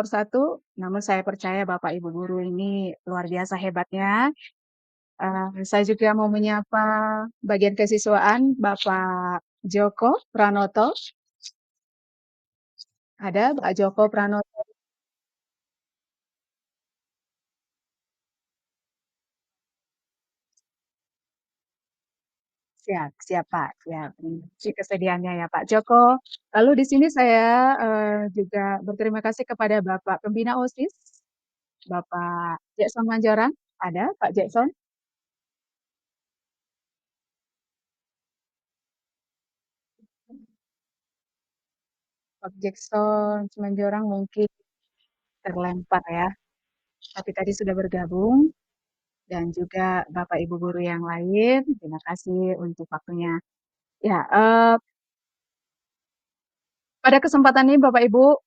nomor satu, namun saya percaya Bapak Ibu guru ini luar biasa hebatnya. Saya juga mau menyapa bagian kesiswaan Bapak Joko Pranoto. Ada Pak Joko Pranoto. Siap, siap Pak, siap. Ini kesediaannya ya Pak Joko. Lalu di sini saya juga berterima kasih kepada Bapak Pembina OSIS, Bapak Jackson Manjorang. Ada Pak Jackson? Pak Jackson Manjorang mungkin terlempar ya, tapi tadi sudah bergabung. Dan juga Bapak Ibu guru yang lain, terima kasih untuk waktunya. Ya, pada kesempatan ini Bapak Ibu,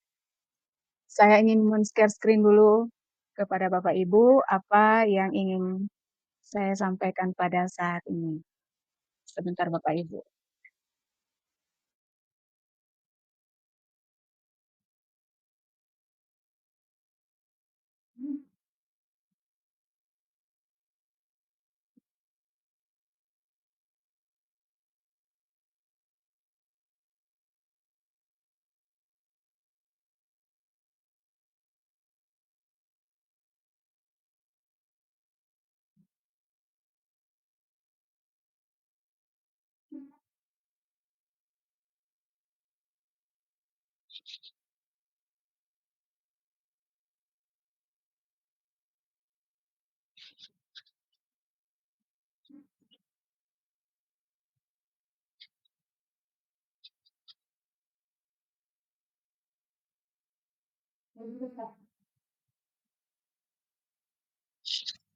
saya ingin men-share screen dulu kepada Bapak Ibu apa yang ingin saya sampaikan pada saat ini. Sebentar Bapak Ibu.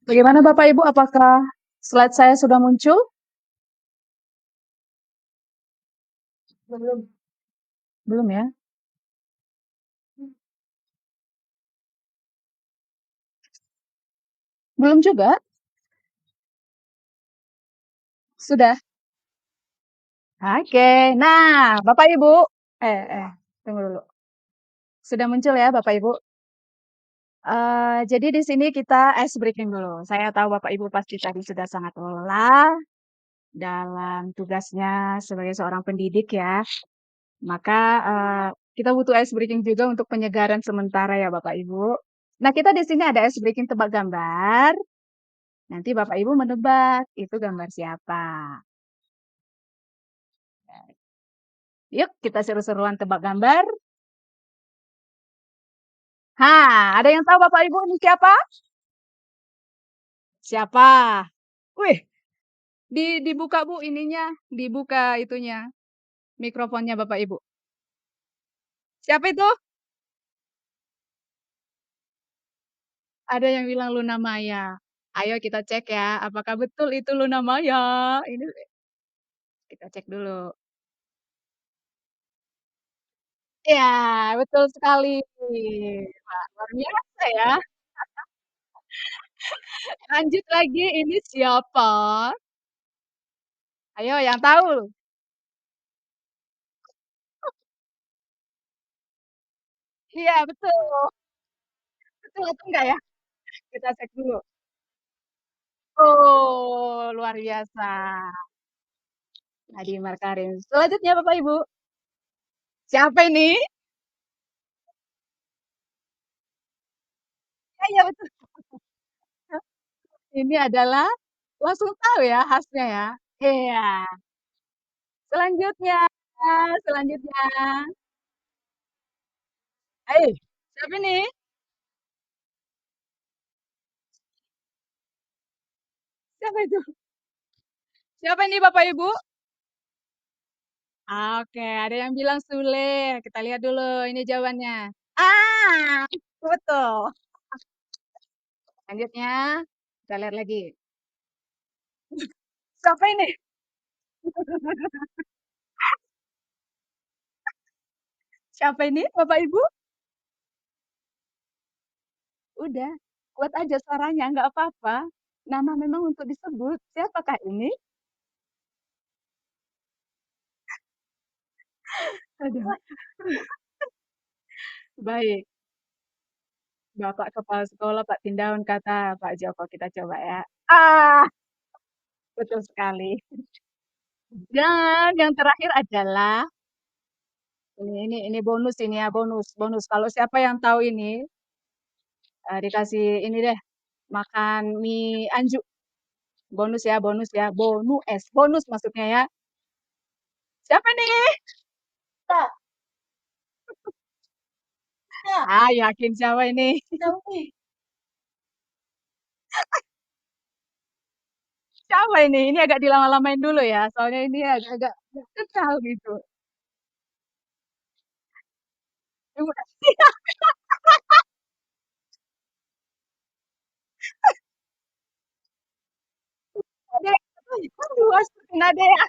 Bagaimana Bapak Ibu, apakah slide saya sudah muncul? Belum. Belum ya? Belum juga? Sudah? Oke. Nah, Bapak Ibu, tunggu dulu. Sudah muncul ya Bapak Ibu? Jadi di sini kita ice breaking dulu. Saya tahu Bapak Ibu pasti tadi sudah sangat lelah dalam tugasnya sebagai seorang pendidik ya. Maka kita butuh ice breaking juga untuk penyegaran sementara ya Bapak Ibu. Nah, kita di sini ada ice breaking tebak gambar. Nanti Bapak Ibu menebak itu gambar siapa. Yuk, kita seru-seruan tebak gambar. Ada yang tahu Bapak Ibu ini siapa? Siapa? Wih, dibuka Bu ininya, dibuka itunya, mikrofonnya Bapak Ibu. Siapa itu? Ada yang bilang Luna Maya. Ayo kita cek ya, apakah betul itu Luna Maya? Ini kita cek dulu. Ya, betul sekali. Wah, luar biasa ya. Lanjut lagi, ini siapa? Ayo yang tahu. Iya, betul. Betul atau enggak ya? Kita cek dulu. Oh, luar biasa. Nadiem Makarim. Selanjutnya Bapak Ibu, siapa ini? Iya betul. Ini adalah langsung tahu ya khasnya ya. Iya. Selanjutnya, selanjutnya. Siapa ini? Siapa itu? Siapa ini Bapak Ibu? Oke, ada yang bilang Sule. Kita lihat dulu ini jawabannya. Betul. Selanjutnya, kita lihat lagi. Siapa ini? Siapa ini Bapak Ibu? Udah, kuat aja suaranya, nggak apa-apa. Nama memang untuk disebut. Siapakah ini? Aduh. Baik. Bapak Kepala Sekolah, Pak Tindaun, kata Pak Joko, kita coba ya. Ah, betul sekali. Dan yang terakhir adalah ini bonus ini ya, bonus, bonus. Kalau siapa yang tahu ini, dikasih ini deh, makan mie anjuk. Bonus ya, bonus ya, bonus, bonus maksudnya ya. Siapa nih? Kak. Ah, yakin siapa ini? Siapa ini? Ini agak dilama-lamain dulu ya, soalnya ini agak-agak kenal gitu. Ibu Nadia, kan dua seperti Nadia.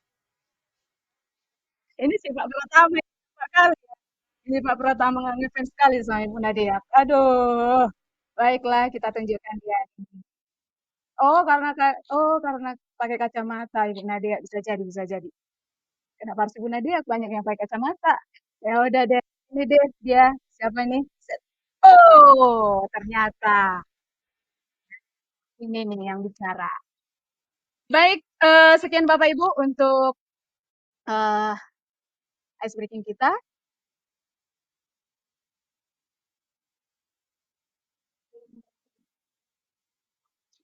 Ini si Pak Pratama yang suka kali ya. Ini Pak Pratama ngefans sekali sama Ibu Nadia. Aduh, baiklah kita tunjukkan dia. Oh karena pakai kacamata Ibu Nadia, bisa jadi, bisa jadi. Kenapa harus Ibu Nadia? Banyak yang pakai kacamata. Ya udah deh, ini deh dia. Siapa ini? Oh, ternyata ini nih yang bicara. Baik, sekian Bapak Ibu untuk eh, ice breaking kita.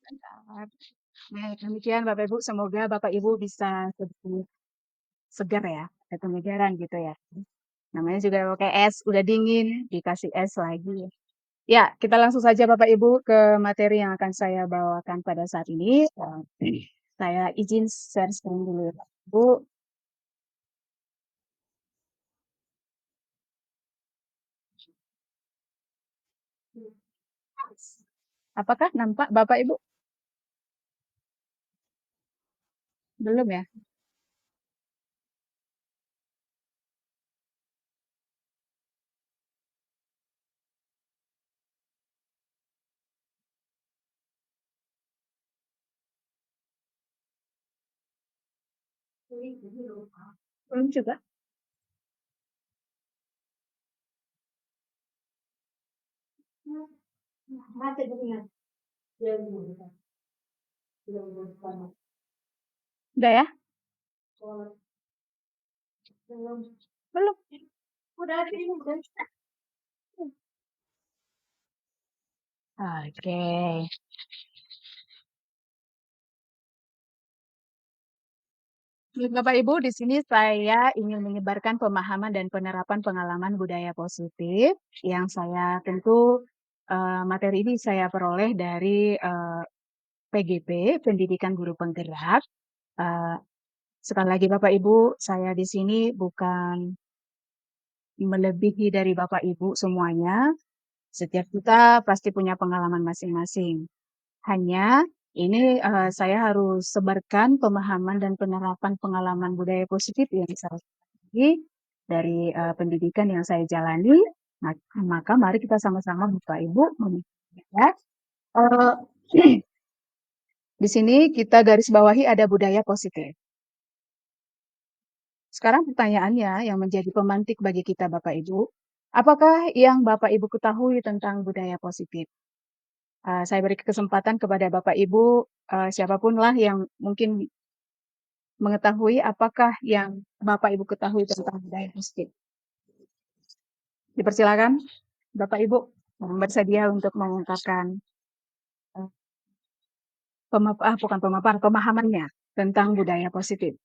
Bentar. Baik, demikian Bapak Ibu. Semoga Bapak Ibu bisa lebih segar ya, ada penyegaran gitu ya. Namanya juga pakai es, udah dingin, dikasih es lagi. Ya, kita langsung saja Bapak Ibu ke materi yang akan saya bawakan pada saat ini. Saya izin share screen dulu ya Bapak Ibu. Apakah nampak Bapak Ibu? Belum ya? Belum juga. Udah ya? Belum. Udah ada ini. Oke. Baik, Bapak Ibu, di sini saya ingin menyebarkan pemahaman dan penerapan pengalaman budaya positif yang saya tentu materi ini saya peroleh dari PGP, Pendidikan Guru Penggerak. Eh, Sekali lagi Bapak Ibu, saya di sini bukan melebihi dari Bapak Ibu semuanya. Setiap kita pasti punya pengalaman masing-masing. Hanya ini saya harus sebarkan pemahaman dan penerapan pengalaman budaya positif yang saya miliki dari pendidikan yang saya jalani. Maka mari kita sama-sama Bapak Ibu ya. Eh, di sini kita garis bawahi ada budaya positif. Sekarang pertanyaannya yang menjadi pemantik bagi kita Bapak Ibu, apakah yang Bapak Ibu ketahui tentang budaya positif? Saya beri kesempatan kepada Bapak Ibu, siapapun lah yang mungkin mengetahui apakah yang Bapak Ibu ketahui tentang budaya positif. Dipersilakan, Bapak Ibu bersedia untuk mengungkapkan eh, bukan pemaparan, pemahamannya tentang budaya positif.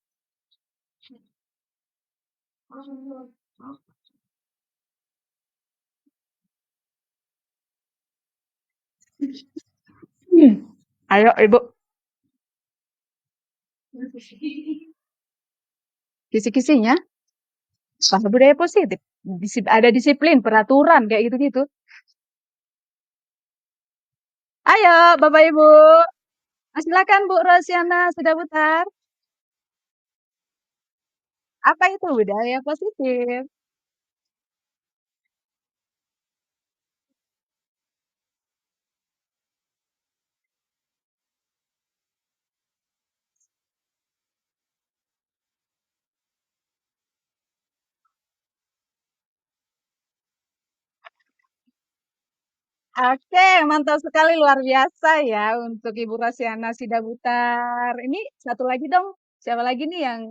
Ayo Ibu, kisi-kisinya, bahasa budaya positif. Ada disiplin, peraturan, kayak gitu-gitu. Ayo Bapak Ibu, silakan Bu Rosiana, sudah putar. Apa itu budaya positif? Oke, mantap sekali, luar biasa ya untuk Ibu Rosiana Sidabutar. Ini satu lagi dong, siapa lagi nih yang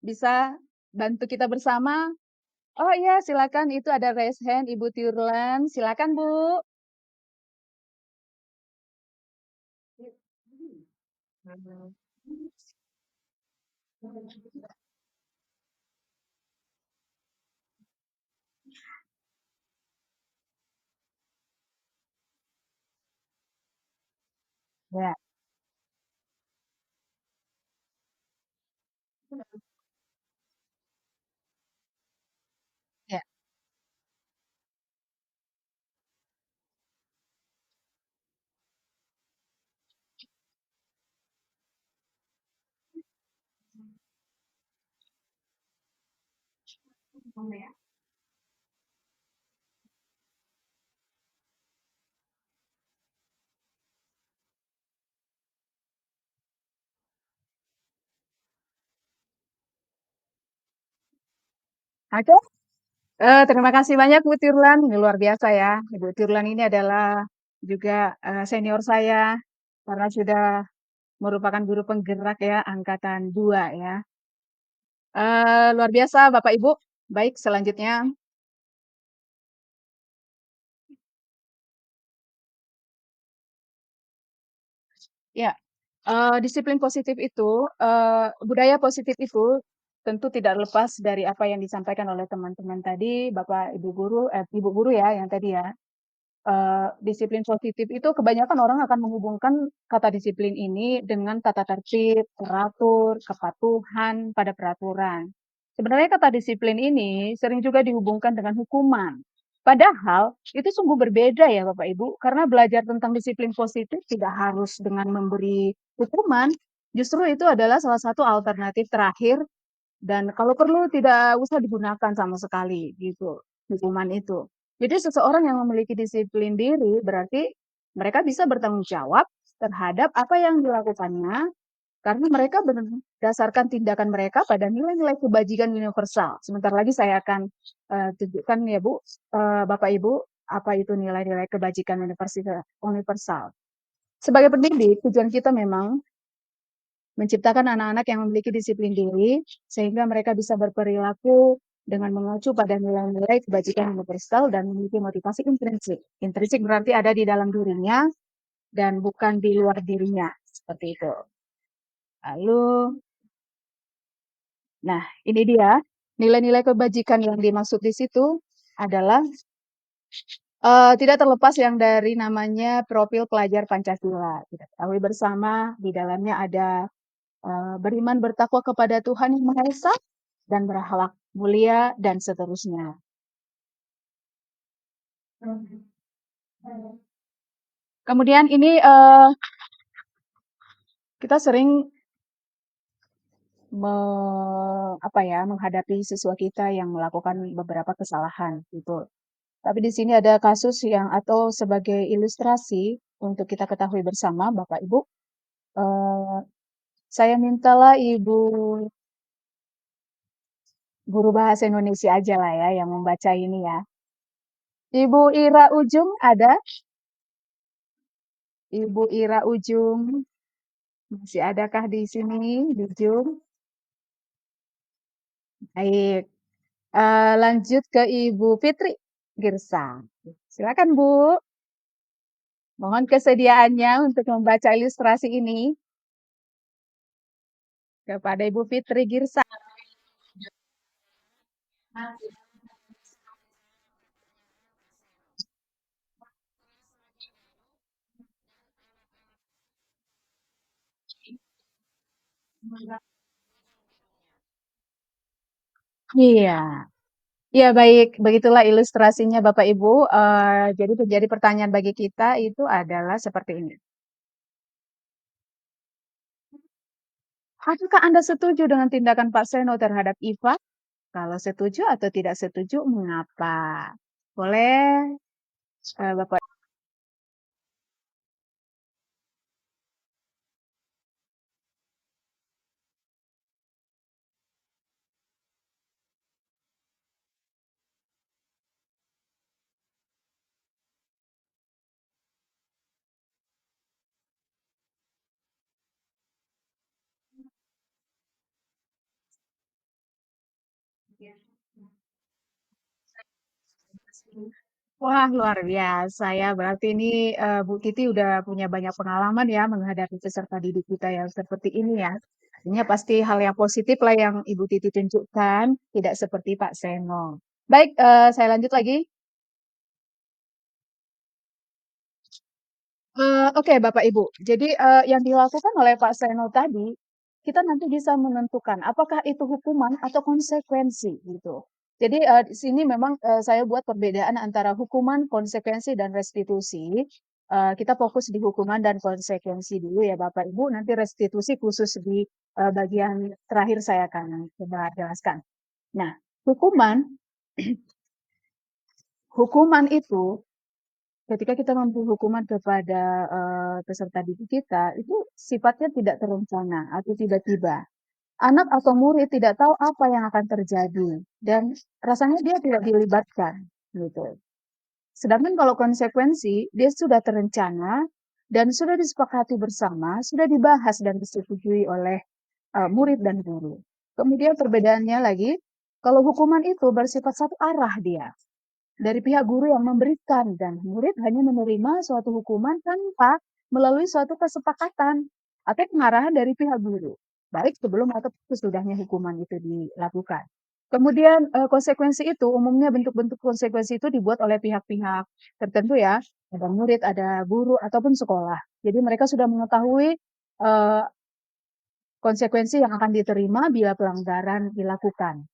bisa bantu kita bersama? Oh iya, silakan itu ada raise hand Ibu Tirlan, silakan Bu. Ya, ya. Oke, terima kasih banyak Bu Tirlan, ini luar biasa ya. Ibu Tirlan ini adalah juga senior saya karena sudah merupakan guru penggerak ya angkatan 2 ya. Luar biasa Bapak Ibu. Baik, selanjutnya ya, disiplin positif itu, budaya positif itu tentu tidak lepas dari apa yang disampaikan oleh teman-teman tadi, Bapak Ibu guru Ibu guru ya yang tadi ya. Disiplin positif itu kebanyakan orang akan menghubungkan kata disiplin ini dengan tata tertib, teratur, kepatuhan pada peraturan. Sebenarnya kata disiplin ini sering juga dihubungkan dengan hukuman. Padahal itu sungguh berbeda ya Bapak Ibu, karena belajar tentang disiplin positif tidak harus dengan memberi hukuman, justru itu adalah salah satu alternatif terakhir dan kalau perlu tidak usah digunakan sama sekali gitu, hukuman itu. Jadi seseorang yang memiliki disiplin diri berarti mereka bisa bertanggung jawab terhadap apa yang dilakukannya karena mereka berdasarkan tindakan mereka pada nilai-nilai kebajikan universal. Sebentar lagi saya akan tunjukkan ya Bu, Bapak Ibu, apa itu nilai-nilai kebajikan universal. Sebagai pendidik, tujuan kita memang menciptakan anak-anak yang memiliki disiplin diri sehingga mereka bisa berperilaku dengan mengacu pada nilai-nilai kebajikan universal dan memiliki motivasi intrinsik. Intrinsik berarti ada di dalam dirinya dan bukan di luar dirinya. Seperti itu. Lalu, nah ini dia nilai-nilai kebajikan yang dimaksud di situ adalah tidak terlepas yang dari namanya profil pelajar Pancasila. Kita ketahui bersama di dalamnya ada beriman bertakwa kepada Tuhan Yang Maha Esa dan berakhlak mulia dan seterusnya. Kemudian ini kita sering menghadapi siswa kita yang melakukan beberapa kesalahan gitu. Tapi di sini ada kasus yang atau sebagai ilustrasi untuk kita ketahui bersama, Bapak Ibu. Eh, saya mintalah Ibu guru bahasa Indonesia aja lah ya yang membaca ini ya. Ibu Ira Ujung ada? Ibu Ira Ujung masih adakah di sini, di Zoom? Baik, lanjut ke Ibu Fitri Girsang. Silakan Bu, mohon kesediaannya untuk membaca ilustrasi ini kepada Ibu Fitri Girsang. Iya, iya baik, begitulah ilustrasinya Bapak Ibu. Jadi menjadi pertanyaan bagi kita itu adalah seperti ini. Apakah Anda setuju dengan tindakan Pak Seno terhadap Iva? Kalau setuju atau tidak setuju, mengapa? Boleh, Bapak. Wah, luar biasa ya. Berarti ini Bu Titi udah punya banyak pengalaman ya menghadapi peserta didik kita yang seperti ini ya. Artinya pasti hal yang positif lah yang Ibu Titi tunjukkan, tidak seperti Pak Seno. Baik, saya lanjut lagi. Oke, Bapak Ibu. Jadi, yang dilakukan oleh Pak Seno tadi, kita nanti bisa menentukan apakah itu hukuman atau konsekuensi gitu. Jadi, di sini memang, saya buat perbedaan antara hukuman, konsekuensi, dan restitusi. Kita fokus di hukuman dan konsekuensi dulu ya Bapak Ibu, nanti restitusi khusus di, bagian terakhir saya akan coba jelaskan. Nah, hukuman hukuman itu ketika kita memberi hukuman kepada, peserta didik kita, itu sifatnya tidak terencana atau tiba-tiba. Anak atau murid tidak tahu apa yang akan terjadi dan rasanya dia tidak dilibatkan, gitu. Sedangkan kalau konsekuensi, dia sudah terencana dan sudah disepakati bersama, sudah dibahas dan disetujui oleh, murid dan guru. Kemudian perbedaannya lagi, kalau hukuman itu bersifat satu arah dia dari pihak guru yang memberikan dan murid hanya menerima suatu hukuman tanpa melalui suatu kesepakatan atau pengarahan dari pihak guru, baik sebelum atau sesudahnya hukuman itu dilakukan. Kemudian konsekuensi itu umumnya bentuk-bentuk konsekuensi itu dibuat oleh pihak-pihak tertentu ya, ada murid, ada guru ataupun sekolah. Jadi mereka sudah mengetahui eh, konsekuensi yang akan diterima bila pelanggaran dilakukan.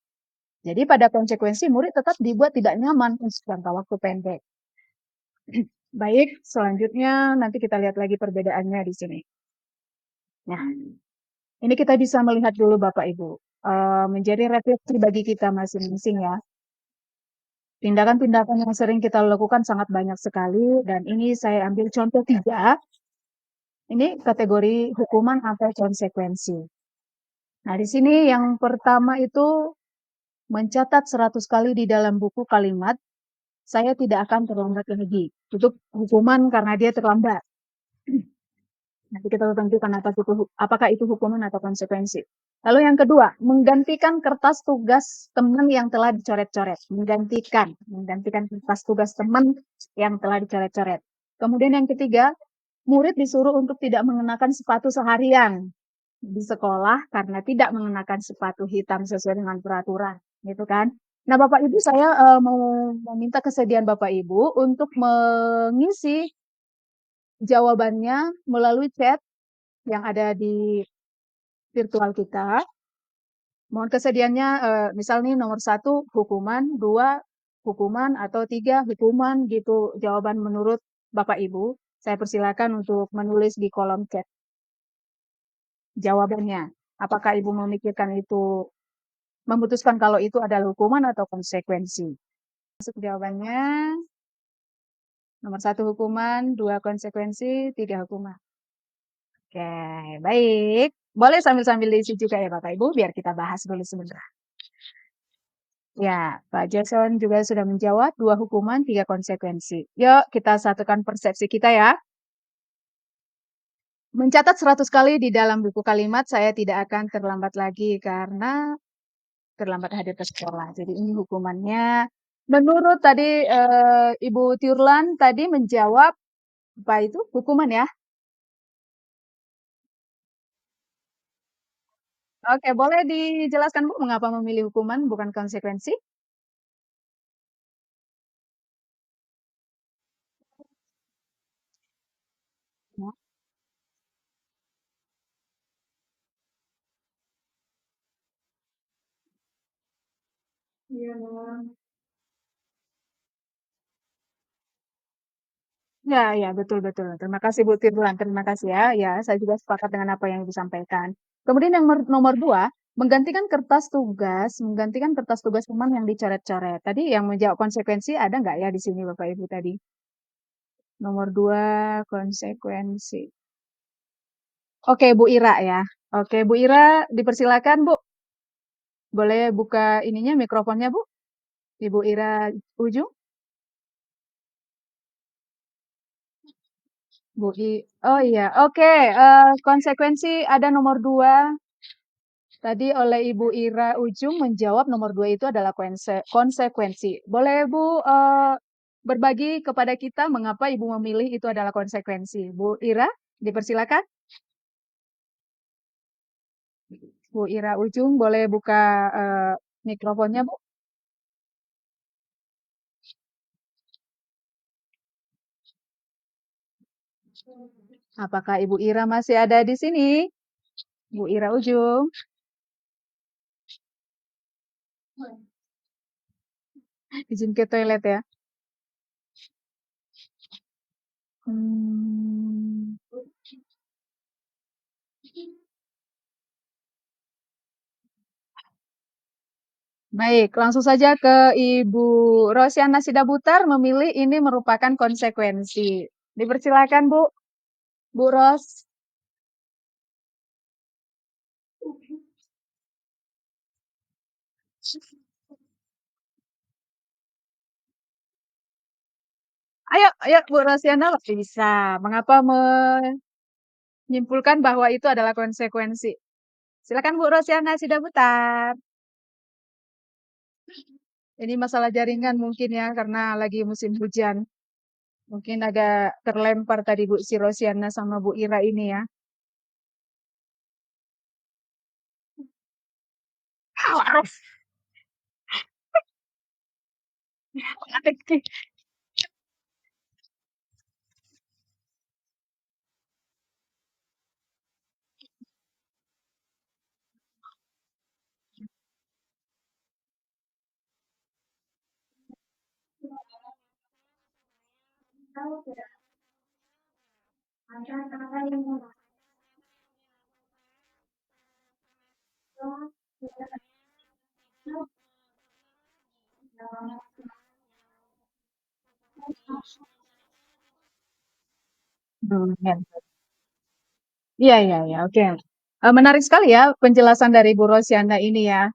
Jadi pada konsekuensi murid tetap dibuat tidak nyaman untuk jangka waktu pendek. Baik, selanjutnya nanti kita lihat lagi perbedaannya di sini. Nah, ini kita bisa melihat dulu Bapak Ibu, menjadi refleksi bagi kita masing-masing ya. Tindakan-tindakan yang sering kita lakukan sangat banyak sekali dan ini saya ambil contoh 3. Ini kategori hukuman atau konsekuensi. Nah, di sini yang pertama itu mencatat 100 kali di dalam buku kalimat, saya tidak akan terlambat lagi. Itu hukuman karena dia terlambat. Nanti kita tentukan apakah itu hukuman atau konsekuensi. Lalu yang kedua, menggantikan kertas tugas teman yang telah dicoret-coret. Menggantikan kertas tugas teman yang telah dicoret-coret. Kemudian yang ketiga, murid disuruh untuk tidak mengenakan sepatu seharian di sekolah karena tidak mengenakan sepatu hitam sesuai dengan peraturan, gitu kan? Nah, Bapak Ibu, saya mau meminta kesediaan Bapak Ibu untuk mengisi jawabannya melalui chat yang ada di virtual kita. Mohon kesediaannya, misal nih nomor 1 hukuman, 2 hukuman, atau 3 hukuman gitu jawaban menurut Bapak Ibu. Saya persilakan untuk menulis di kolom chat jawabannya. Apakah Ibu memikirkan itu, memutuskan kalau itu adalah hukuman atau konsekuensi? Masuk jawabannya, nomor 1 hukuman, 2 konsekuensi, 3 hukuman. Oke, baik. Boleh sambil-sambil diisi juga ya Bapak Ibu, biar kita bahas dulu sebentar. Ya, Pak Jason juga sudah menjawab 2 hukuman, 3 konsekuensi. Yuk, kita satukan persepsi kita ya. Mencatat 100 kali di dalam buku kalimat, saya tidak akan terlambat lagi karena terlambat hadir ke sekolah. Jadi ini hukumannya. Menurut tadi Ibu Tiurlan tadi menjawab apa itu? Hukuman ya? Oke, boleh dijelaskan Bu mengapa memilih hukuman bukan konsekuensi? Ya. Iya. Ya, ya, betul, betul. Terima kasih Bu Tirlan, terima kasih ya. Ya, saya juga sepakat dengan apa yang disampaikan. Kemudian yang nomor 2, menggantikan kertas tugas teman yang dicoret-coret. Tadi yang menjawab konsekuensi ada nggak ya di sini Bapak Ibu tadi? Nomor 2 konsekuensi. Oke, Bu Ira ya. Oke, Bu Ira, dipersilakan Bu. Boleh buka ininya mikrofonnya Bu? Ibu Ira Ujung. Oh iya, oke. Konsekuensi ada nomor 2. Tadi oleh Ibu Ira Ujung menjawab nomor 2 itu adalah konsekuensi. Boleh Bu berbagi kepada kita mengapa Ibu memilih itu adalah konsekuensi? Bu Ira, dipersilakan. Bu Ira Ujung boleh buka mikrofonnya, Bu. Apakah Ibu Ira masih ada di sini? Bu Ira Ujung, izin ke toilet ya. Hmm. Baik, langsung saja ke Ibu Rosiana Sidabutar memilih ini merupakan konsekuensi. Dipersilakan Bu, Bu Ros. Ayo, ayo Bu Rosiana lebih bisa. Mengapa menyimpulkan bahwa itu adalah konsekuensi? Silakan Bu Rosiana Sidabutar. Ini masalah jaringan mungkin ya karena lagi musim hujan. Mungkin agak terlempar tadi Bu si Rosiana sama Bu Ira ini ya. Awas. Ya. Iya, iya, iya. Oke. Menarik sekali ya penjelasan dari Bu Rosiana ini ya.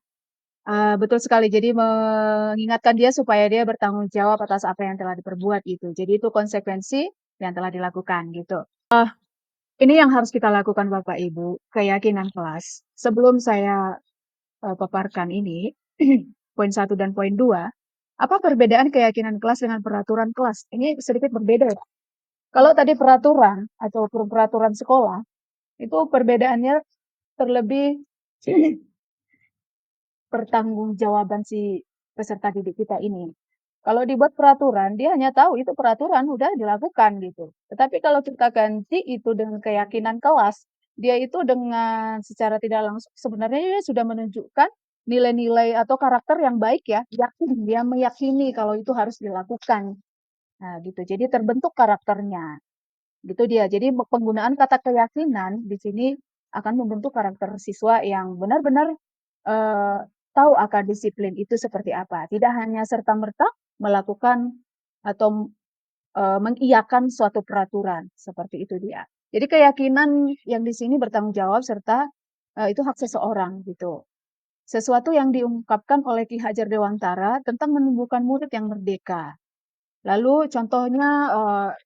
Betul sekali. Jadi mengingatkan dia supaya dia bertanggung jawab atas apa yang telah diperbuat gitu. Jadi itu konsekuensi yang telah dilakukan gitu. Ini yang harus kita lakukan Bapak Ibu, keyakinan kelas. Sebelum saya paparkan ini, poin satu dan poin 2, apa perbedaan keyakinan kelas dengan peraturan kelas? Ini sedikit berbeda. Kalau tadi peraturan atau peraturan sekolah, itu perbedaannya terlebih pertanggungjawaban si peserta didik kita ini. Kalau dibuat peraturan, dia hanya tahu itu peraturan udah dilakukan gitu. Tetapi kalau kita ganti itu dengan keyakinan kelas, dia itu dengan secara tidak langsung sebenarnya dia sudah menunjukkan nilai-nilai atau karakter yang baik ya, yakin dia meyakini kalau itu harus dilakukan. Nah, gitu. Jadi terbentuk karakternya. Gitu dia. Jadi penggunaan kata keyakinan di sini akan membentuk karakter siswa yang benar-benar eh, tahu akan disiplin itu seperti apa. Tidak hanya serta-merta melakukan atau mengiyakan suatu peraturan seperti itu dia. Jadi keyakinan yang di sini bertanggung jawab serta itu hak seseorang gitu. Sesuatu yang diungkapkan oleh Ki Hajar Dewantara tentang menumbuhkan murid yang merdeka. Lalu contohnya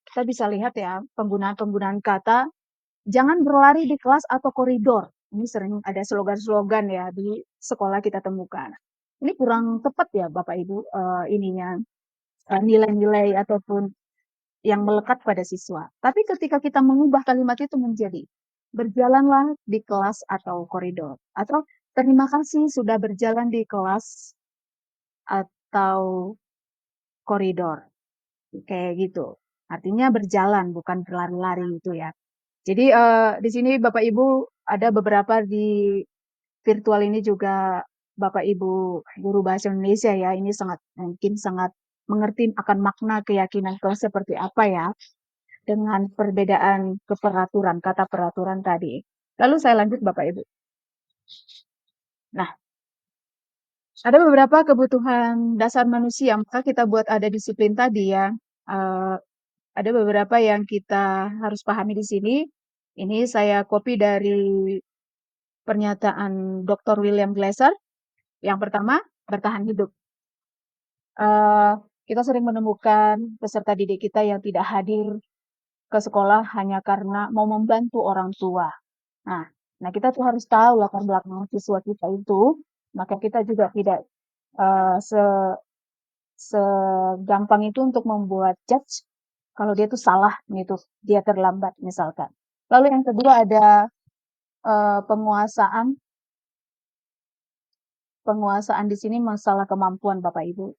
kita bisa lihat ya penggunaan-penggunaan kata jangan berlari di kelas atau koridor. Ini sering ada slogan-slogan ya di sekolah kita temukan. Ini kurang tepat ya Bapak Ibu ininya nilai-nilai ataupun yang melekat pada siswa. Tapi ketika kita mengubah kalimat itu menjadi berjalanlah di kelas atau koridor atau terima kasih sudah berjalan di kelas atau koridor. Kayak gitu. Artinya berjalan, bukan berlari-lari gitu ya. Jadi di sini Bapak Ibu ada beberapa di virtual ini juga Bapak Ibu guru bahasa Indonesia ya. Ini sangat mungkin sangat mengerti akan makna keyakinan kelas seperti apa ya dengan perbedaan keperaturan, kata peraturan tadi. Lalu saya lanjut Bapak Ibu. Nah, ada beberapa kebutuhan dasar manusia, maka kita buat ada disiplin tadi ya. Eh, ada beberapa yang kita harus pahami di sini. Ini saya copy dari pernyataan Dr. William Glasser. Yang pertama, bertahan hidup. Eh, kita sering menemukan peserta didik kita yang tidak hadir ke sekolah hanya karena mau membantu orang tua. Nah, Nah, kita tuh harus tahu latar belakang siswa kita itu, maka kita juga tidak eh, se segampang itu untuk membuat judge kalau dia tuh salah gitu, dia terlambat misalkan. Lalu yang kedua ada penguasaan. Penguasaan di sini masalah kemampuan Bapak Ibu.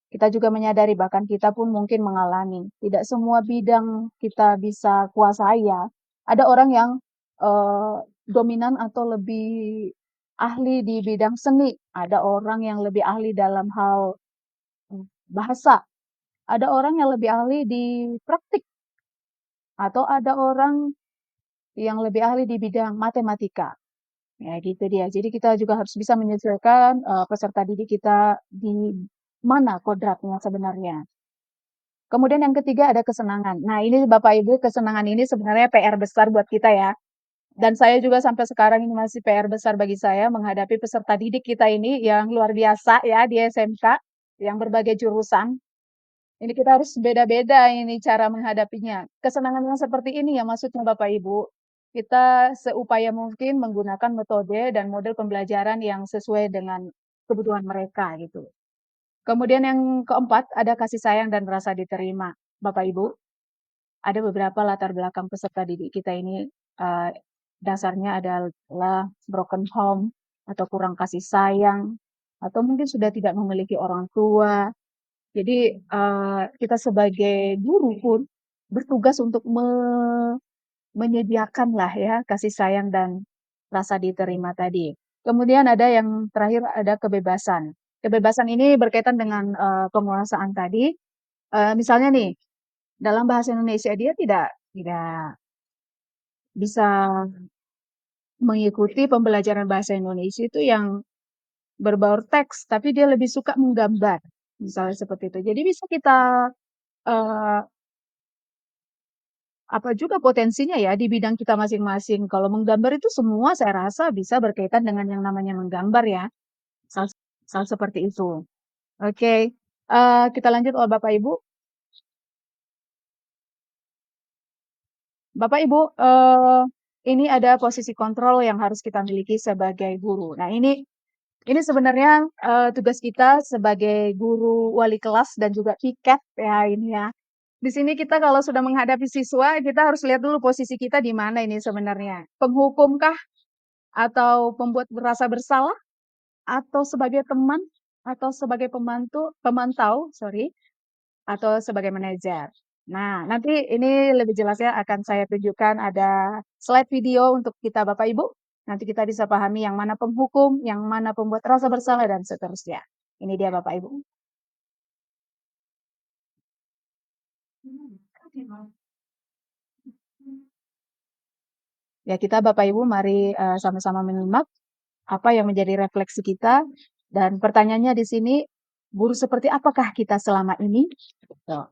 Kita juga menyadari bahkan kita pun mungkin mengalami. Tidak semua bidang kita bisa kuasai ya. Ada orang yang eh, dominan atau lebih ahli di bidang seni. Ada orang yang lebih ahli dalam hal bahasa. Ada orang yang lebih ahli di praktik. Atau ada orang yang lebih ahli di bidang matematika. Ya gitu dia. Jadi kita juga harus bisa menyesuaikan peserta didik kita di mana kodratnya sebenarnya. Kemudian yang ketiga ada kesenangan. Nah, ini Bapak Ibu, kesenangan ini sebenarnya PR besar buat kita ya. Dan saya juga sampai sekarang ini masih PR besar bagi saya menghadapi peserta didik kita ini yang luar biasa ya di SMK, yang berbagai jurusan. Ini kita harus beda-beda ini cara menghadapinya. Kesenangan yang seperti ini ya maksudnya Bapak Ibu. Kita seupaya mungkin menggunakan metode dan model pembelajaran yang sesuai dengan kebutuhan mereka gitu. Kemudian yang keempat, ada kasih sayang dan rasa diterima. Bapak Ibu, ada beberapa latar belakang peserta didik kita ini eh, dasarnya adalah broken home atau kurang kasih sayang atau mungkin sudah tidak memiliki orang tua. Jadi kita sebagai guru pun bertugas untuk menyediakan lah ya kasih sayang dan rasa diterima tadi. Kemudian ada yang terakhir ada kebebasan. Kebebasan ini berkaitan dengan penguasaan tadi. Misalnya nih, dalam bahasa Indonesia dia tidak bisa mengikuti pembelajaran bahasa Indonesia itu yang berbaur teks, tapi dia lebih suka menggambar, misalnya seperti itu. Jadi bisa kita eh, apa juga potensinya ya di bidang kita masing-masing. Kalau menggambar itu semua saya rasa bisa berkaitan dengan yang namanya menggambar ya. Misal, misal seperti itu. Oke, kita lanjut oleh Bapak Ibu. Bapak Ibu, ini ada posisi kontrol yang harus kita miliki sebagai guru. Nah, ini sebenarnya tugas kita sebagai guru wali kelas dan juga piket ya ini ya. Di sini kita kalau sudah menghadapi siswa, kita harus lihat dulu posisi kita di mana ini sebenarnya. Penghukumkah atau pembuat merasa bersalah atau sebagai teman atau sebagai pemantau, sorry, atau sebagai manajer. Nah, nanti ini lebih jelasnya akan saya tunjukkan ada slide video untuk kita Bapak Ibu. Nanti kita bisa pahami yang mana penghukum, yang mana pembuat rasa bersalah, dan seterusnya. Ini dia Bapak Ibu. Ya, kita Bapak Ibu mari sama-sama menyimak apa yang menjadi refleksi kita. Dan pertanyaannya di sini, guru seperti apakah kita selama ini? Tuh.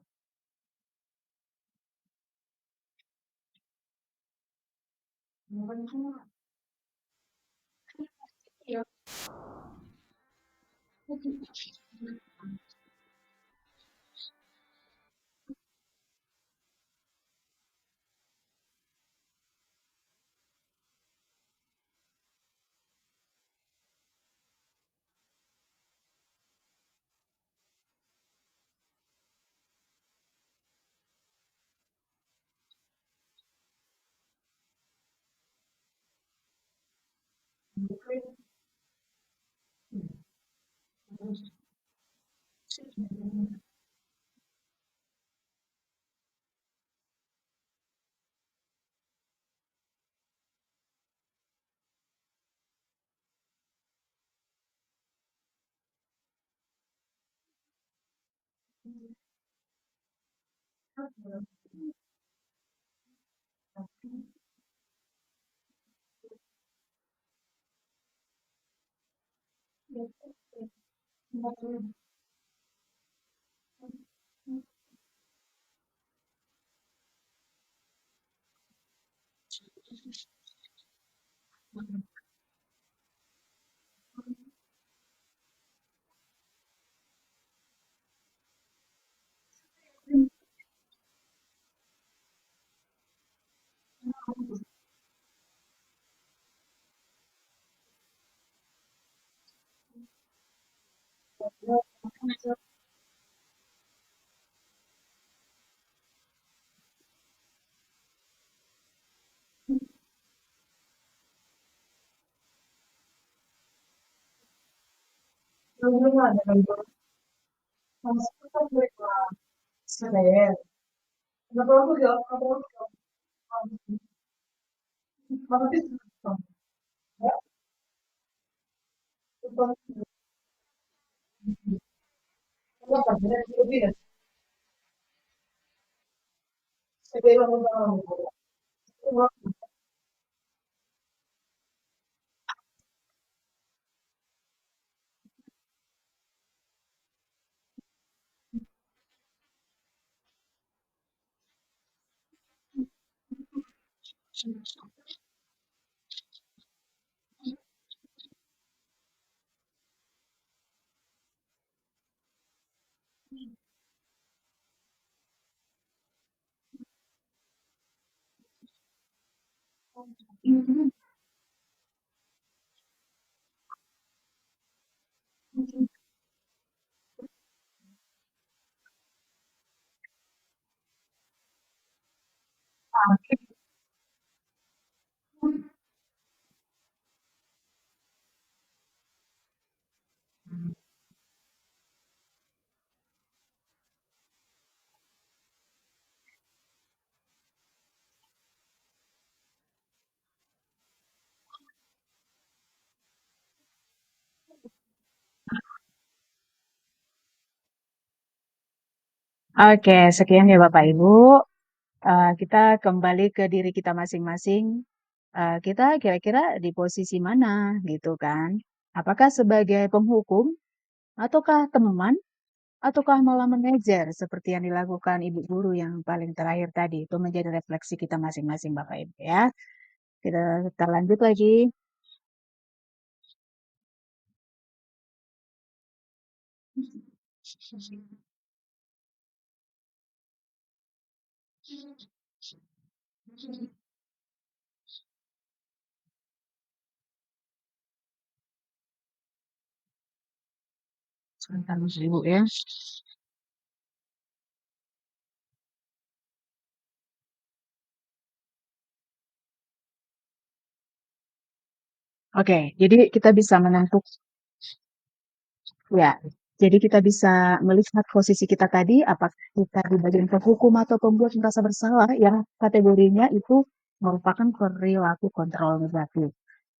Oke, sekian ya Bapak Ibu. Kita kembali ke diri kita masing-masing. Kita kira-kira di posisi mana gitu kan? Apakah sebagai penghukum, ataukah teman, ataukah malah manajer seperti yang dilakukan Ibu Guru yang paling terakhir tadi? Itu menjadi refleksi kita masing-masing Bapak Ibu ya. Kita lanjut lagi. Sebentar Ibu ya. Oke, jadi kita bisa menentukan. Ya, jadi kita bisa melihat posisi kita tadi, apakah kita di bagian penghukum atau pembuat merasa bersalah, yang kategorinya itu merupakan perilaku kontrol negatif.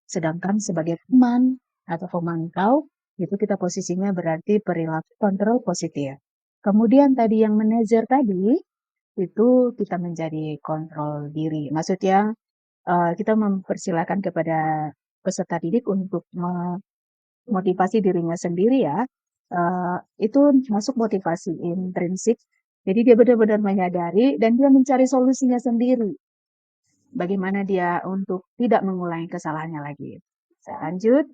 Sedangkan sebagai teman atau pemantau, itu kita posisinya berarti perilaku kontrol positif. Kemudian tadi yang manajer tadi, itu kita menjadi kontrol diri. Maksudnya, kita mempersilahkan kepada peserta didik untuk motivasi dirinya sendiri ya, itu masuk motivasi intrinsik. Jadi dia benar-benar menyadari dan dia mencari solusinya sendiri. Bagaimana dia untuk tidak mengulangi kesalahannya lagi. Saya lanjut.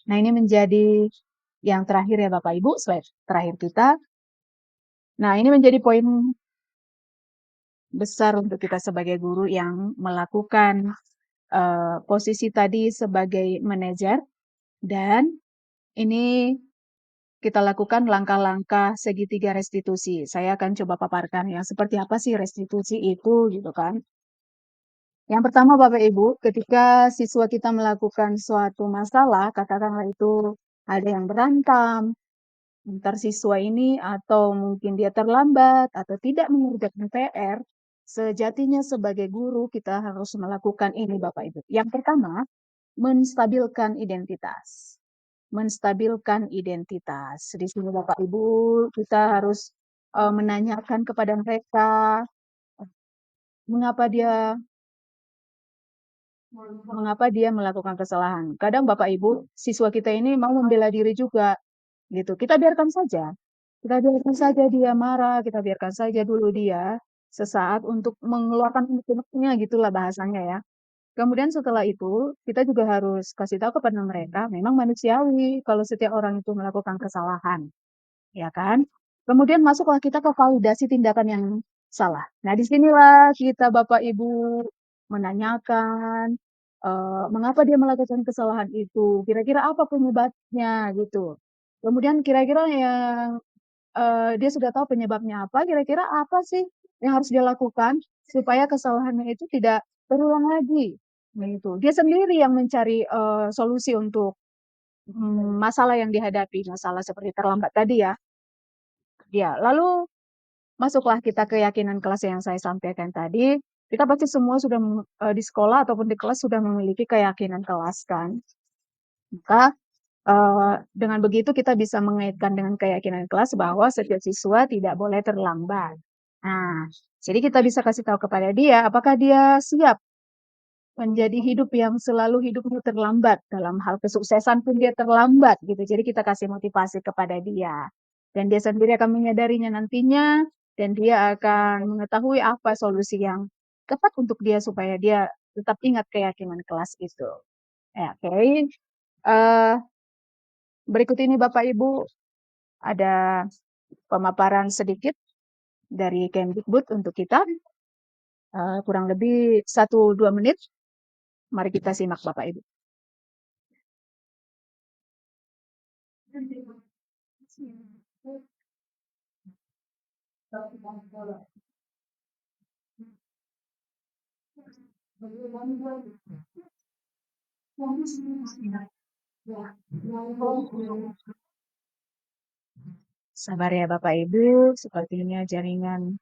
Nah ini menjadi yang terakhir ya Bapak Ibu, slide terakhir kita. Nah ini menjadi poin besar untuk kita sebagai guru yang melakukan posisi tadi sebagai manajer, dan ini kita lakukan langkah-langkah segitiga restitusi. Saya akan coba paparkan yang seperti apa sih restitusi itu gitu kan. Yang pertama Bapak Ibu, ketika siswa kita melakukan suatu masalah, katakanlah itu ada yang berantem, antar siswa ini atau mungkin dia terlambat atau tidak mengerjakan PR, sejatinya sebagai guru kita harus melakukan ini Bapak Ibu. Yang pertama, menstabilkan identitas. Menstabilkan identitas. Di sini Bapak Ibu, kita harus menanyakan kepada mereka mengapa dia mengapa dia melakukan kesalahan. Kadang Bapak Ibu, siswa kita ini mau membela diri juga gitu. Kita biarkan saja. Kita biarkan saja dia marah, kita biarkan saja dulu dia sesaat untuk mengeluarkan unek-uneknya gitulah bahasanya ya. Kemudian setelah itu, kita juga harus kasih tahu kepada mereka, memang manusiawi kalau setiap orang itu melakukan kesalahan, ya kan? Kemudian masuklah kita ke validasi tindakan yang salah. Nah, disinilah kita Bapak Ibu menanyakan mengapa dia melakukan kesalahan itu, kira-kira apa penyebabnya gitu. Kemudian kira-kira yang dia sudah tahu penyebabnya apa, kira-kira apa sih yang harus dia lakukan supaya kesalahannya itu tidak terulang lagi. Nah, itu. Dia sendiri yang mencari solusi untuk masalah yang dihadapi, masalah seperti terlambat tadi ya. Ya, lalu masuklah kita ke keyakinan kelas yang saya sampaikan tadi. Kita pasti semua sudah di sekolah ataupun di kelas sudah memiliki keyakinan kelas kan. Maka dengan begitu kita bisa mengaitkan dengan keyakinan kelas bahwa setiap siswa tidak boleh terlambat. Nah, jadi kita bisa kasih tahu kepada dia apakah dia siap menjadi hidup yang selalu hidupnya terlambat, dalam hal kesuksesan pun dia terlambat gitu. Jadi kita kasih motivasi kepada dia. Dan dia sendiri akan menyadarinya nantinya dan dia akan mengetahui apa solusi yang tepat untuk dia supaya dia tetap ingat keyakinan kelas itu. Ya, oke. Eh, Berikut ini Bapak Ibu ada pemaparan sedikit dari Kemdikbud untuk kita, kurang lebih 1-2 menit. Mari kita simak Bapak Ibu. Sabar ya Bapak Ibu, sepertinya jaringan.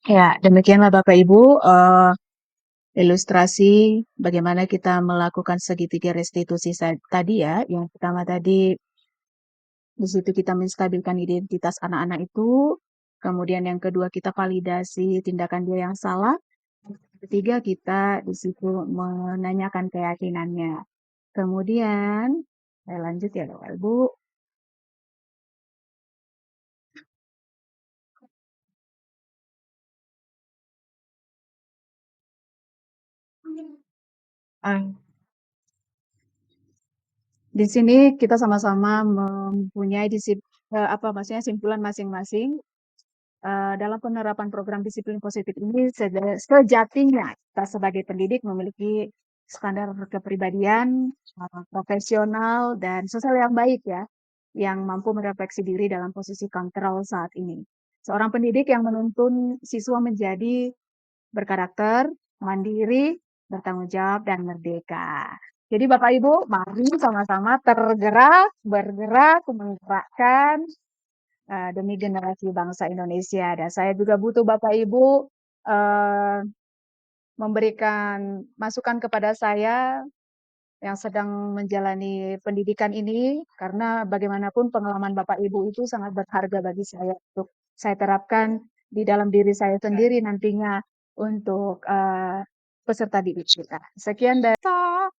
Ya, demikianlah Bapak Ibu, ilustrasi bagaimana kita melakukan segitiga restitusi tadi ya. Yang pertama tadi, di situ kita menstabilkan identitas anak-anak itu. Kemudian yang kedua kita validasi tindakan dia yang salah. Ketiga kita di situ menanyakan keyakinannya. Kemudian, saya lanjut ya Bapak Ibu. Ah, di sini kita sama-sama mempunyai apa maksudnya simpulan masing-masing. Dalam penerapan program disiplin positif ini sejatinya kita sebagai pendidik memiliki standar kepribadian profesional dan sosial yang baik ya, yang mampu merefleksi diri dalam posisi kontrol saat ini. Seorang pendidik yang menuntun siswa menjadi berkarakter, mandiri, bertanggung jawab, dan merdeka. Jadi Bapak Ibu, mari sama-sama bergerak, menggerakkan demi generasi bangsa Indonesia. Dan saya juga butuh Bapak Ibu eh, memberikan masukan kepada saya yang sedang menjalani pendidikan ini, karena bagaimanapun pengalaman Bapak Ibu itu sangat berharga bagi saya untuk saya terapkan di dalam diri saya sendiri nantinya untuk peserta didik kita. Sekian dari saya.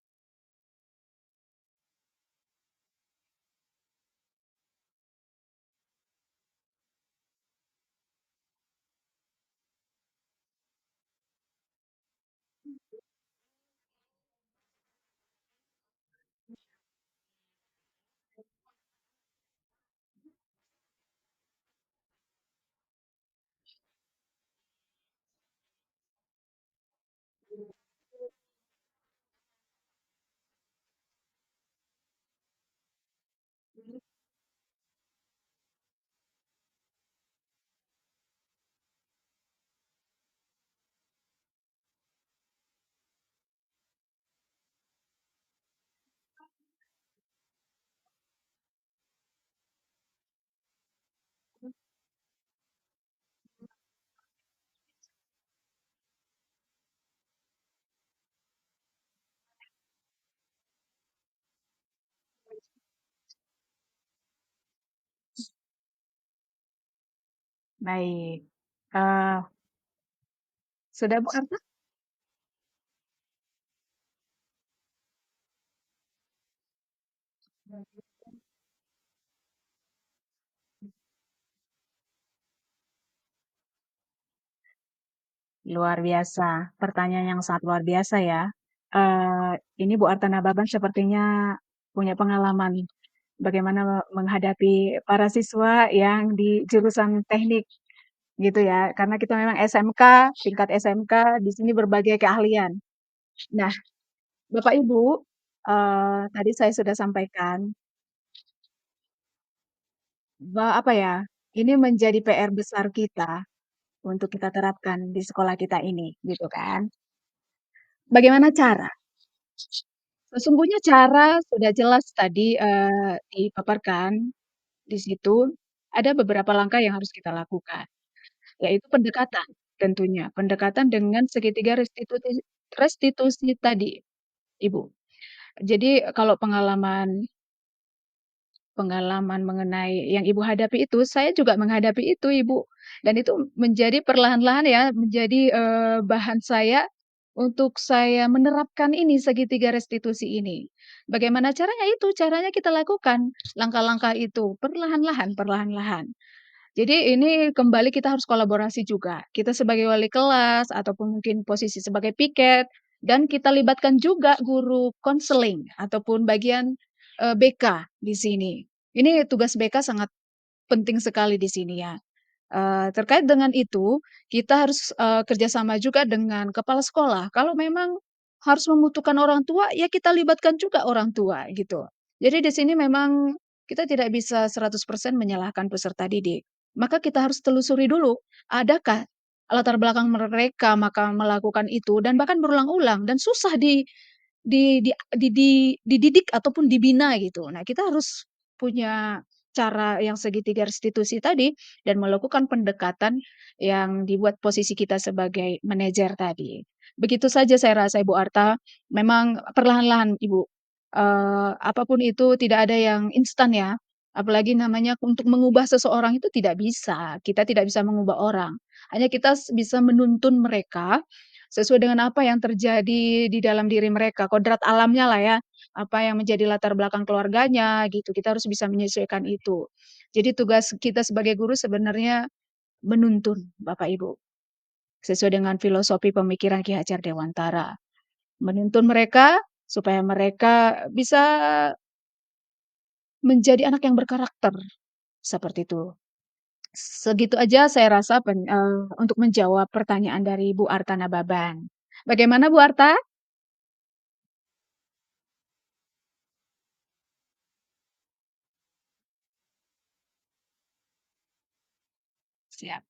Baik. Eh, sudah Bu Arta? Luar biasa. Pertanyaan yang sangat luar biasa ya. Eh, ini Bu Arta Nababan sepertinya punya pengalaman bagaimana menghadapi para siswa yang di jurusan teknik gitu ya. Karena kita memang SMK, tingkat SMK, di sini berbagai keahlian. Nah, Bapak Ibu, tadi saya sudah sampaikan bahwa apa ya, ini menjadi PR besar kita untuk kita terapkan di sekolah kita ini, gitu kan. Bagaimana cara? Sesungguhnya cara sudah jelas tadi dipaparkan di situ. Ada beberapa langkah yang harus kita lakukan, yaitu pendekatan tentunya, pendekatan dengan segitiga restitusi tadi, Ibu. Jadi kalau pengalaman pengalaman mengenai yang Ibu hadapi itu, saya juga menghadapi itu, Ibu. Dan itu menjadi perlahan-lahan ya, menjadi, bahan saya untuk saya menerapkan ini, segitiga restitusi ini. Bagaimana caranya? Itu, caranya kita lakukan langkah-langkah itu, perlahan-lahan perlahan-lahan. Jadi ini kembali kita harus kolaborasi juga. Kita sebagai wali kelas ataupun mungkin posisi sebagai piket dan kita libatkan juga guru konseling ataupun bagian BK di sini. Ini tugas BK sangat penting sekali di sini ya. Terkait dengan itu, kita harus, kerjasama juga dengan kepala sekolah. Kalau memang harus membutuhkan orang tua, ya kita libatkan juga orang tua, gitu. Jadi di sini memang kita tidak bisa 100% menyalahkan peserta didik. Maka kita harus telusuri dulu, adakah latar belakang mereka maka melakukan itu dan bahkan berulang-ulang dan susah dididik ataupun dibina gitu. Nah, kita harus punya cara yang segitiga restitusi tadi dan melakukan pendekatan yang dibuat posisi kita sebagai manajer tadi. Begitu saja saya rasa Ibu Arta, memang perlahan-lahan Ibu, apa itu tidak ada yang instan ya, apalagi namanya untuk mengubah seseorang itu tidak bisa, kita tidak bisa mengubah orang. Hanya kita bisa menuntun mereka sesuai dengan apa yang terjadi di dalam diri mereka, kodrat alamnya lah ya, apa yang menjadi latar belakang keluarganya gitu, kita harus bisa menyesuaikan itu. Jadi tugas kita sebagai guru sebenarnya menuntun Bapak Ibu, sesuai dengan filosofi pemikiran Ki Hajar Dewantara. Menuntun mereka supaya mereka bisa menjadi anak yang berkarakter, seperti itu. Segitu aja saya rasa untuk menjawab pertanyaan dari Bu Arta Nababan. Bagaimana Bu Arta? Siap.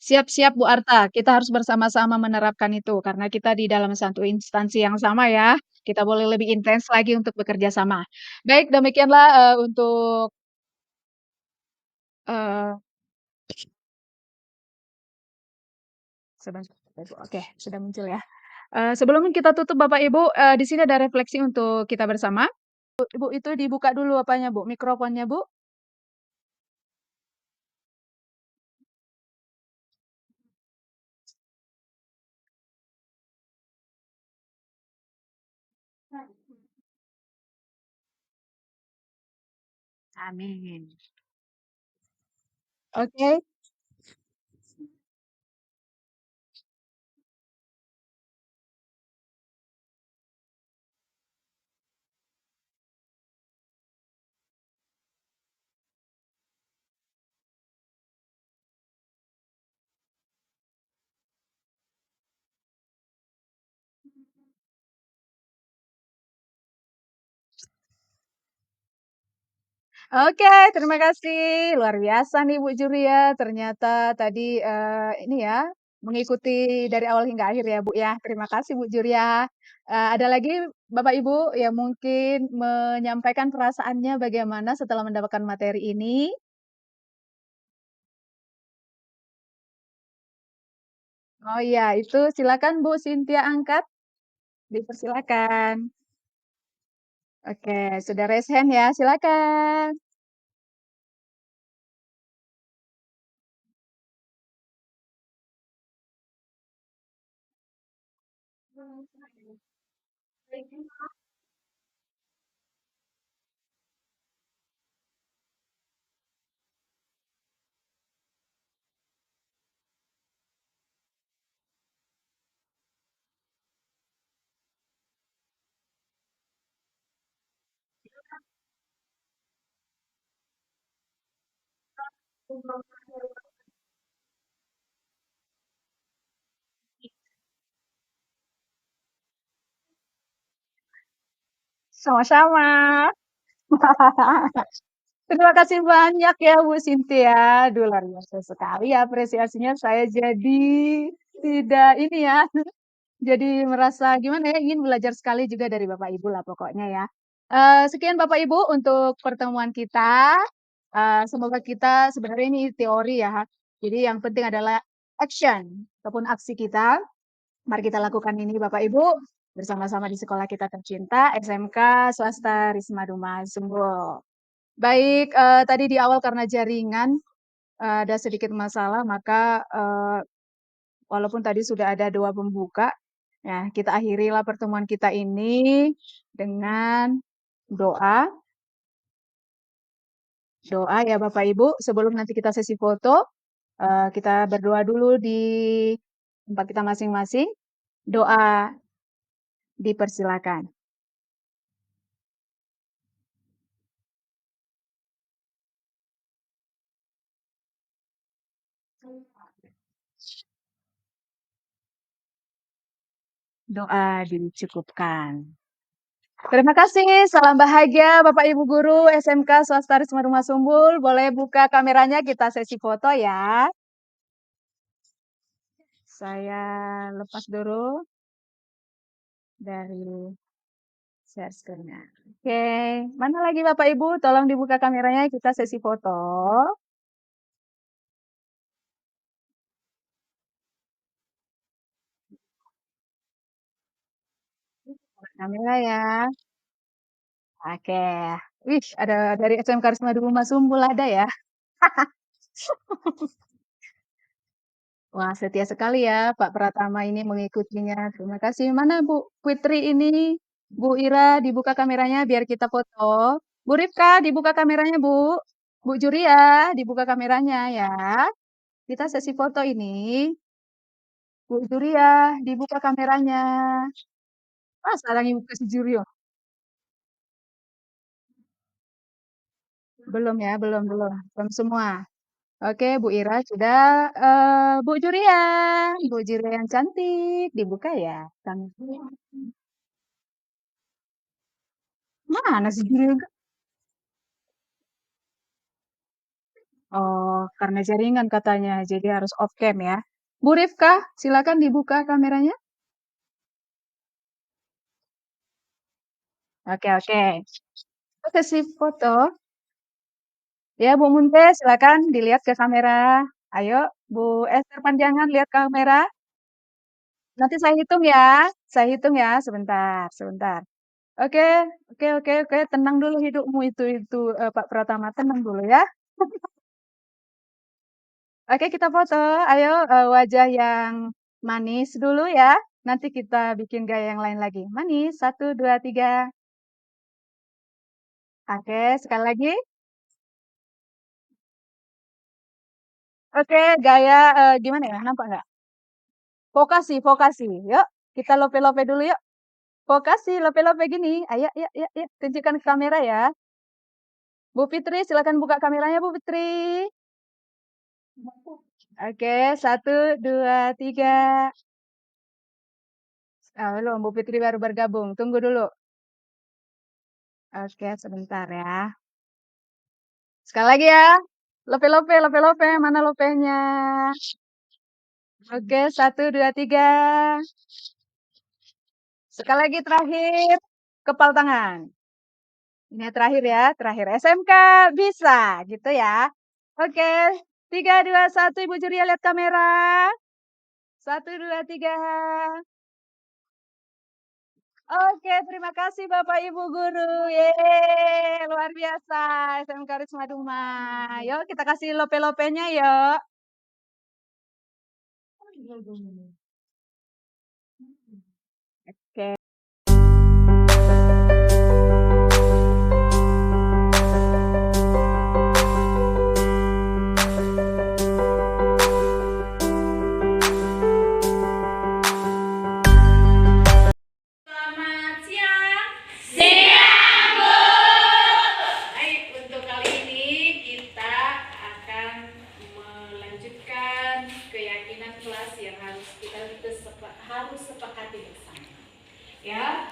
Siap-siap Bu Arta, kita harus bersama-sama menerapkan itu karena kita di dalam satu instansi yang sama ya. Kita boleh lebih intens lagi untuk bekerja sama. Baik, demikianlah, untuk, eee, sebentar Ibu, oke, sudah muncul ya. Sebelum kita tutup Bapak Ibu, di sini ada refleksi untuk kita bersama. Ibu itu dibuka dulu apanya Bu, mikrofonnya Bu. Amin. Oke. Oke, terima kasih. Luar biasa nih Bu Juri ya. Ternyata tadi, ini ya, mengikuti dari awal hingga akhir ya Bu ya. Terima kasih Bu Juri ya. Ada lagi Bapak Ibu yang mungkin menyampaikan perasaannya bagaimana setelah mendapatkan materi ini? Oh iya, itu silakan Bu Cynthia angkat, dipersilakan. Oke, sudah raise hand ya, silakan. Sama-sama. Terima kasih banyak ya Bu Cynthia. Aduh luar biasa sekali apresiasinya. Saya jadi tidak ini ya, jadi merasa gimana ya, ingin belajar sekali juga dari Bapak Ibu lah pokoknya ya. Sekian Bapak Ibu untuk pertemuan kita. Semoga kita sebenarnya ini teori ya. Jadi yang penting adalah action ataupun aksi kita. Mari kita lakukan ini Bapak Ibu bersama-sama di sekolah kita tercinta SMK Swasta Risma Duma Sungguh. Baik, tadi di awal karena jaringan, ada sedikit masalah maka, walaupun tadi sudah ada doa pembuka, ya kita akhirilah pertemuan kita ini dengan doa. Doa ya Bapak Ibu, sebelum nanti kita sesi foto, kita berdoa dulu di tempat kita masing-masing. Doa dipersilakan. Doa dicukupkan. Terima kasih, salam bahagia Bapak Ibu guru SMK Swasta Risma Rumah Sumbul. Boleh buka kameranya kita sesi foto ya. Saya lepas dulu dari Share screen-nya. Oke, mana lagi Bapak Ibu? Tolong dibuka kameranya, kita sesi foto. Kamera ya. Oke. Wih, ada dari SM Karisma Dukung Mas Sumbul ada ya. Wah, setia sekali ya Pak Pratama ini mengikutinya. Terima kasih. Mana Bu Fitri ini? Bu Ira, dibuka kameranya biar kita foto. Bu Rifka, dibuka kameranya Bu. Bu Juria, dibuka kameranya ya. Kita sesi foto ini. Bu Juria, dibuka kameranya. Ah, sekarang Ibu kasih Jurio. Belum ya, belum, belum. Belum semua. Oke, Bu Ira sudah. Bu Juria, Bu Juria yang cantik, dibuka ya. Mana sih Juria? Oh, karena jaringan katanya, jadi harus off cam ya. Bu Rifka, silakan dibuka kameranya. Oke, oke. Sesi foto. Ya, Bu Munte, silakan dilihat ke kamera. Ayo, Bu Esther Panjangan, lihat kamera. Nanti saya hitung ya. Saya hitung ya, sebentar, sebentar. Oke, oke, oke, oke. Tenang dulu hidupmu itu Pak Pratama, tenang dulu ya. Oke, kita foto. Ayo, wajah yang manis dulu ya. Nanti kita bikin gaya yang lain lagi. Manis, satu, dua, tiga. Oke, sekali lagi. Oke, gaya gimana ya? Nampak nggak? Vokasi, vokasi. Yuk, kita lope-lope dulu yuk. Vokasi, lope-lope gini. Ayo, yuk, yuk, yuk. Tunjukkan ke kamera ya. Bu Fitri, silakan buka kameranya Bu Fitri. Oke, satu, dua, tiga. Ah, belum, Bu Fitri baru bergabung. Tunggu dulu. Oke, sebentar ya. Sekali lagi ya. Lope-lope, lope-lope. Mana lopenya? Oke, satu, dua, tiga. Sekali lagi terakhir. Kepal tangan. Ini terakhir ya. Terakhir SMK bisa gitu ya. Oke. Tiga, dua, satu. Ibu Juria lihat kamera. Satu, dua, tiga. Oke, terima kasih Bapak Ibu Guru. Yeay, luar biasa. SMK Risma Duma. Yuk, kita kasih lope-lopenya yuk. Oke. Selamat siang. Siang, Bu. Baik, untuk kali ini kita akan melanjutkan keyakinan kelas yang harus harus sepakati bersama. Ya,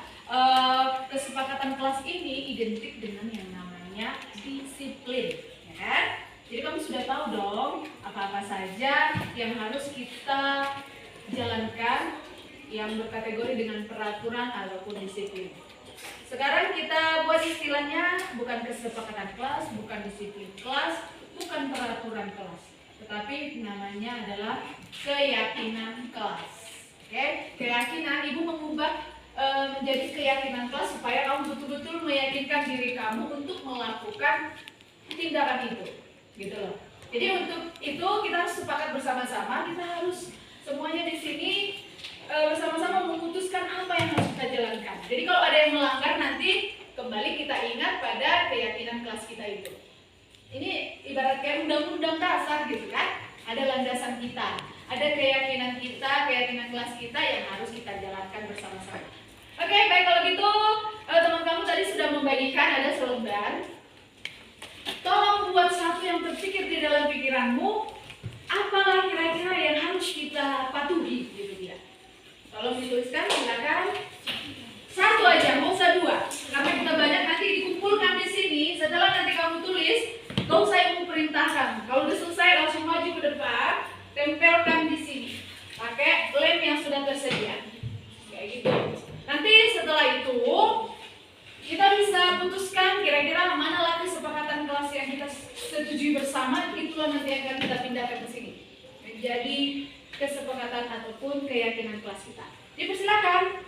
kesepakatan kelas ini identik dengan yang namanya disiplin, ya kan? Jadi kamu sudah tahu dong apa-apa saja yang harus kita jalankan yang berkategori dengan peraturan ataupun disiplin. Sekarang kita buat istilahnya bukan kesepakatan kelas, bukan disiplin kelas, bukan peraturan kelas, tetapi namanya adalah keyakinan kelas. Oke, keyakinan Ibu mengubah menjadi keyakinan kelas supaya kamu betul-betul meyakinkan diri kamu untuk melakukan tindakan itu, gitu loh. Jadi untuk itu kita harus sepakat bersama-sama, kita harus semuanya di sini bersama-sama memutuskan apa yang harus kita jalankan. Jadi kalau ada yang melanggar nanti kembali kita ingat pada keyakinan kelas kita itu. Ini ibarat kayak undang-undang dasar gitu kan. Ada landasan kita, ada keyakinan kita, keyakinan kelas kita yang harus kita jalankan bersama-sama. Oke, baik kalau gitu teman kamu tadi sudah membagikan ada slogan. Tolong buat satu yang terpikir di dalam pikiranmu. Apalah kira-kira yang harus kita patuhi gitu ya. Tolong dituliskan, silakan. Satu aja, mau usah dua. Karena kita banyak nanti dikumpulkan di sini. Setelah nanti kamu tulis, gak usah ibu perintahkan. Kalau udah selesai langsung maju ke depan, tempelkan di sini. Pakai lem yang sudah tersedia. Kayak gitu. Nanti setelah itu, menjadi kesepakatan ataupun keyakinan kelas kita. Dipersilakan.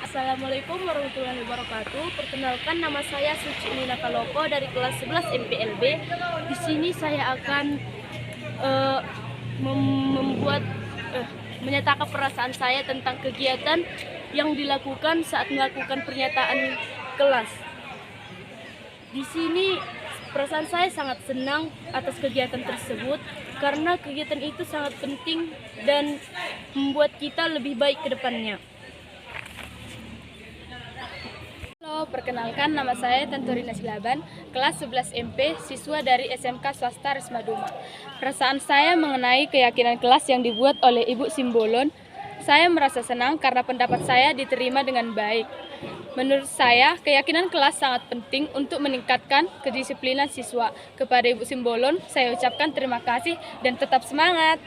Assalamualaikum warahmatullahi wabarakatuh. Perkenalkan, nama saya Suci Nina Kaloko dari kelas 11 MPLB. Di sini saya akan menyatakan perasaan saya tentang kegiatan yang dilakukan saat melakukan pernyataan kelas. Di sini perasaan saya sangat senang atas kegiatan tersebut karena kegiatan itu sangat penting dan membuat kita lebih baik ke depannya. Halo, perkenalkan nama saya Tanturina Silaban, kelas 11 MP, siswa dari SMK Swasta Risma Duma. Perasaan saya mengenai keyakinan kelas yang dibuat oleh Ibu Simbolon Saya merasa senang karena pendapat saya diterima dengan baik. Menurut saya, keyakinan kelas sangat penting untuk meningkatkan kedisiplinan siswa. Kepada Ibu Simbolon, saya ucapkan terima kasih dan tetap semangat.